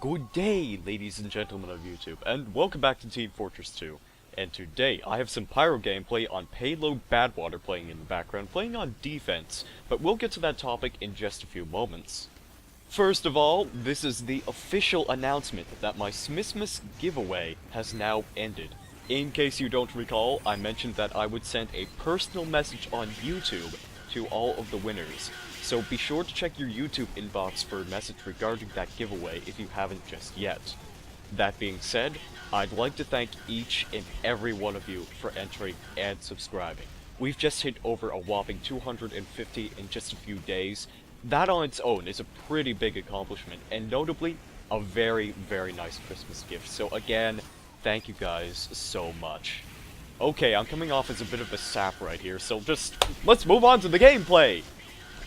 Good day, ladies and gentlemen of YouTube, and welcome back to Team Fortress 2. And today, I have some Pyro gameplay on Payload Badwater playing in the background, playing on defense, but we'll get to that topic in just a few moments. First of all, this is the official announcement that my Smithmas giveaway has now ended. In case you don't recall, I mentioned that I would send a personal message on YouTube to all of the winners. So be sure to check your YouTube inbox for a message regarding that giveaway if you haven't just yet. That being said, I'd like to thank each and every one of you for entering and subscribing. We've just hit over a whopping 250 in just a few days. That on its own is a pretty big accomplishment, and notably, a very, very nice Christmas gift. So again, thank you guys so much. Okay, I'm coming off as a bit of a sap right here, so let's move on to the gameplay!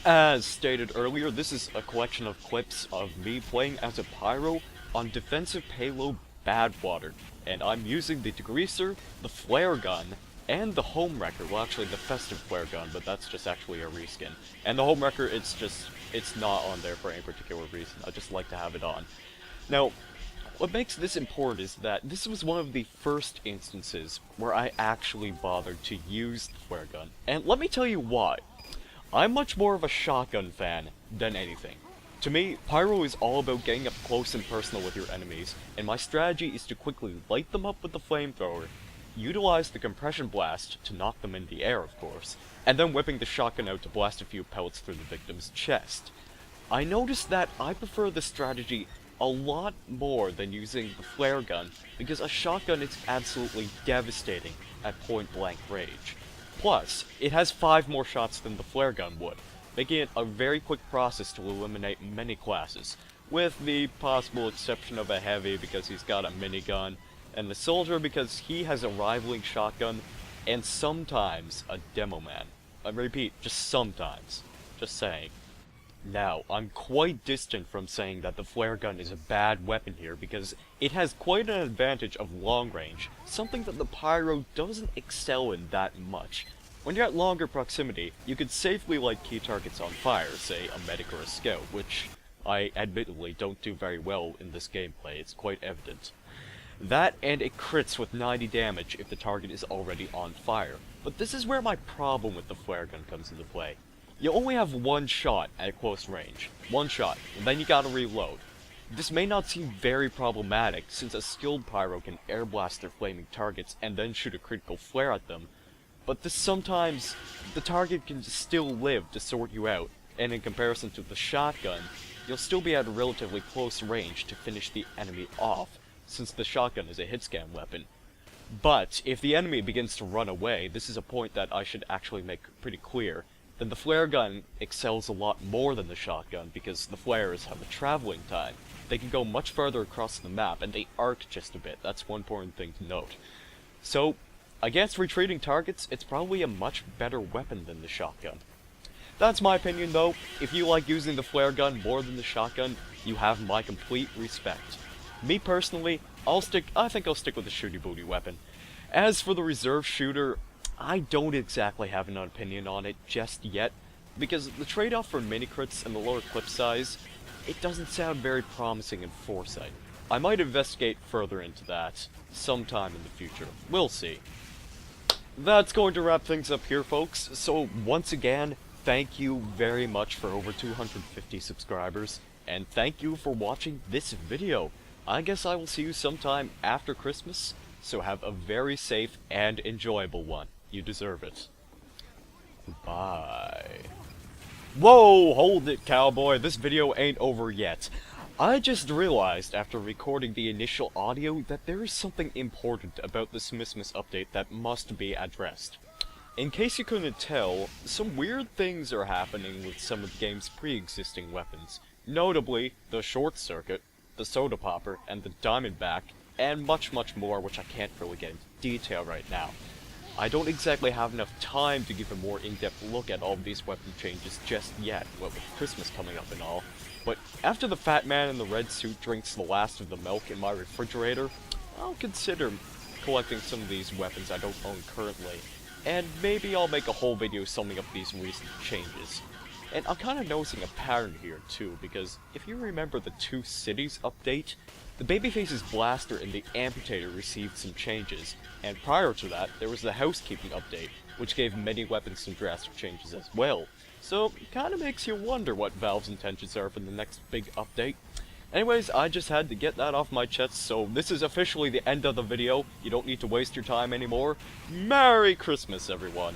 As stated earlier, this is a collection of clips of me playing as a Pyro on Defensive Payload Badwater, and I'm using the Degreaser, the Flare Gun, and the Home Wrecker. Well, actually the Festive Flare Gun, but that's just actually a reskin. And the Home Wrecker, it's not on there for any particular reason. I just like to have it on. Now, what makes this important is that this was one of the first instances where I actually bothered to use the Flare Gun. And let me tell you why. I'm much more of a shotgun fan than anything. To me, Pyro is all about getting up close and personal with your enemies, and my strategy is to quickly light them up with the flamethrower, utilize the compression blast to knock them in the air, of course, and then whipping the shotgun out to blast a few pellets through the victim's chest. I noticed that I prefer this strategy a lot more than using the flare gun, because a shotgun is absolutely devastating at point-blank range. Plus, it has 5 more shots than the flare gun would, making it a very quick process to eliminate many classes, with the possible exception of a heavy because he's got a minigun, and the soldier because he has a rivaling shotgun, and sometimes a demo man. I repeat, just sometimes. Just saying. Now, I'm quite distant from saying that the flare gun is a bad weapon here because it has quite an advantage of long range, something that the Pyro doesn't excel in that much. When you're at longer proximity, you could safely light key targets on fire, say a medic or a scout, which I admittedly don't do very well in this gameplay, it's quite evident. That and it crits with 90 damage if the target is already on fire, but this is where my problem with the flare gun comes into play. You only have one shot at close range. One shot, and then you gotta reload. This may not seem very problematic, since a skilled Pyro can air blast their flaming targets and then shoot a critical flare at them, but sometimes, the target can still live to sort you out, and in comparison to the shotgun, you'll still be at a relatively close range to finish the enemy off, since the shotgun is a hit-scan weapon. But, if the enemy begins to run away, this is a point that I should actually make pretty clear, then the flare gun excels a lot more than the shotgun because the flares have a traveling time. They can go much farther across the map, and they arc just a bit. That's one important thing to note. So, against retreating targets, it's probably a much better weapon than the shotgun. That's my opinion though. If you like using the flare gun more than the shotgun, you have my complete respect. Me personally, I think I'll stick with the shooty booty weapon. As for the reserve shooter, I don't exactly have an opinion on it just yet, because the trade-off for mini-crits and the lower clip size, it doesn't sound very promising in foresight. I might investigate further into that sometime in the future. We'll see. That's going to wrap things up here, folks. So, once again, thank you very much for over 250 subscribers, and thank you for watching this video. I guess I will see you sometime after Christmas, so have a very safe and enjoyable one. You deserve it. Bye. Whoa, hold it, cowboy. This video ain't over yet. I just realized after recording the initial audio that there is something important about the Smithmas update that must be addressed. In case you couldn't tell, some weird things are happening with some of the game's pre-existing weapons. Notably, the Short Circuit, the Soda Popper, and the Diamondback, and much more which I can't really get into detail right now. I don't exactly have enough time to give a more in-depth look at all of these weapon changes just yet, what with Christmas coming up and all, but after the fat man in the red suit drinks the last of the milk in my refrigerator, I'll consider collecting some of these weapons I don't own currently, and maybe I'll make a whole video summing up these recent changes. And I'm kind of noticing a pattern here too, because if you remember the Two Cities update, the Babyface's blaster and the amputator received some changes, and prior to that, there was the housekeeping update, which gave many weapons some drastic changes as well. So, it kinda makes you wonder what Valve's intentions are for the next big update. Anyways, I just had to get that off my chest, so this is officially the end of the video. You don't need to waste your time anymore. Merry Christmas, everyone!